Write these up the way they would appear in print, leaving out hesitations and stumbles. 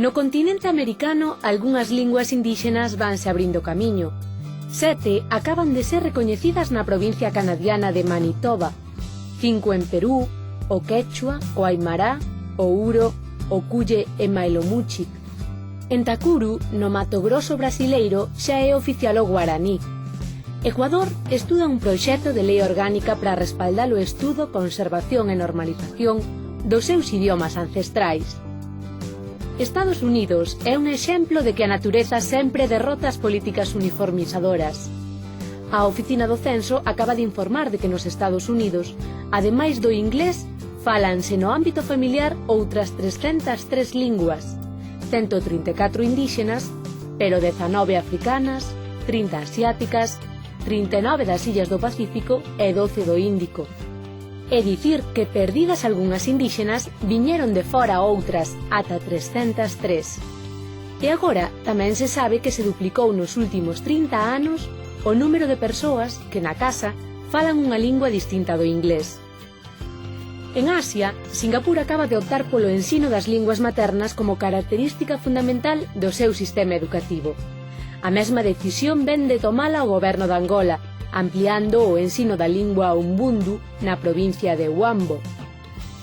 No continente americano, algunhas linguas indígenas vanse abrindo camiño. 7 acaban de ser recoñecidas na provincia canadiana de Manitoba, 5 en Perú, o quechua, o aimará, o uro, o cuye e mailomuchic. En Takuru, no Mato Grosso brasileiro, xa é oficial o guaraní. Ecuador estuda un proxecto de lei orgánica para respaldar o estudo, conservación e normalización dos seus idiomas ancestrais. Estados Unidos é un exemplo de que a natureza sempre derrota as políticas uniformizadoras. A Oficina do Censo acaba de informar de que nos Estados Unidos, ademais do inglés, fálanse no ámbito familiar outras 303 linguas, 134 indígenas, pero 19 africanas, 30 asiáticas, 39 das illas do Pacífico e 12 do Índico. É dicir que, perdidas algunhas indígenas, viñeron de fora outras, ata 303. E agora tamén se sabe que se duplicou nos últimos 30 anos o número de persoas que na casa falan unha lingua distinta do inglés. En Asia, Singapur acaba de optar polo ensino das linguas maternas como característica fundamental do seu sistema educativo. A mesma decisión vén de tomala o goberno de Angola, ampliando o ensino da lingua Umbundu na provincia de Huambo.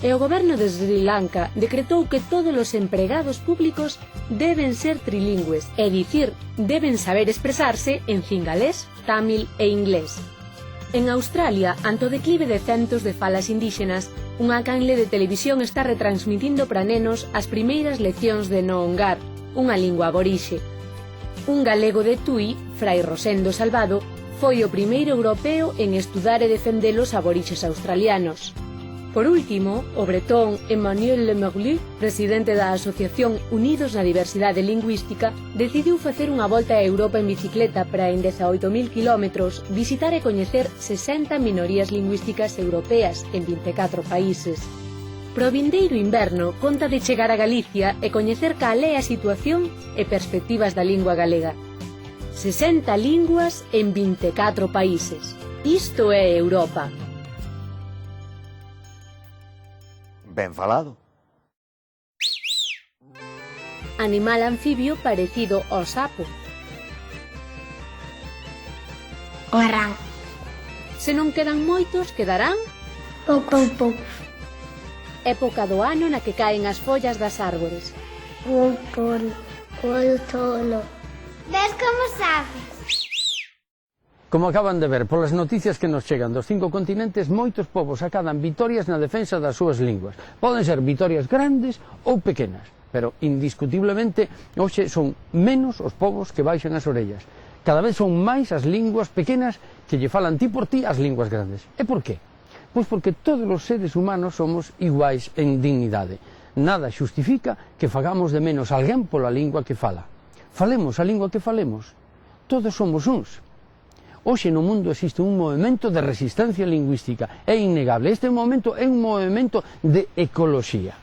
E o goberno de Sri Lanka decretou que todos os empregados públicos deben ser trilingües, é dicir, deben saber expresarse en cingalés, tamil e inglés. En Australia, ante o declive de centos de falas indígenas, unha canle de televisión está retransmitindo para nenos as primeiras leccións de Noongar, unha lingua aborixe. Un galego de Tui, Fray Rosendo Salvado, foi o primeiro europeo en estudar e defender os aborixes australianos. Por último, o bretón Emmanuel Lemerlu, presidente da Asociación Unidos na Diversidade Lingüística, decidiu facer unha volta a Europa en bicicleta para en 18.000 kilómetros visitar e coñecer 60 minorías lingüísticas europeas en 24 países. Pro vindeiro inverno, conta de chegar a Galicia e coñecer cal é a situación e perspectivas da lingua galega. 60 linguas en 24 países. Isto é Europa. Ben falado. Animal anfibio parecido ao sapo. O arranco. Se non quedan moitos, quedarán Pouco. época do ano na que caen as follas das árbores. O outono. Ves como sabes? Como acaban de ver polas noticias que nos chegan dos 5 continentes, moitos povos acadan vitorias na defensa das súas linguas. Poden ser vitorias grandes ou pequenas, pero indiscutiblemente hoxe son menos os povos que baixan as orellas. Cada vez son máis as linguas pequenas que lle falan ti por ti as linguas grandes. E por qué? Pois porque todos os seres humanos somos iguais en dignidade. Nada xustifica que fagamos de menos alguén pola lingua que fala. Falemos a lingua que falemos. Todos somos uns. Hoxe no mundo existe un movimento de resistencia lingüística. É innegable. Este movimento é un movimento de ecoloxía.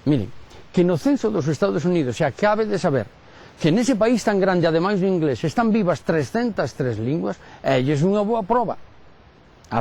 Miren, que no censo dos Estados Unidos se acabe de saber que nese país tan grande, ademais do inglés, están vivas 303 linguas, é unha boa proba. A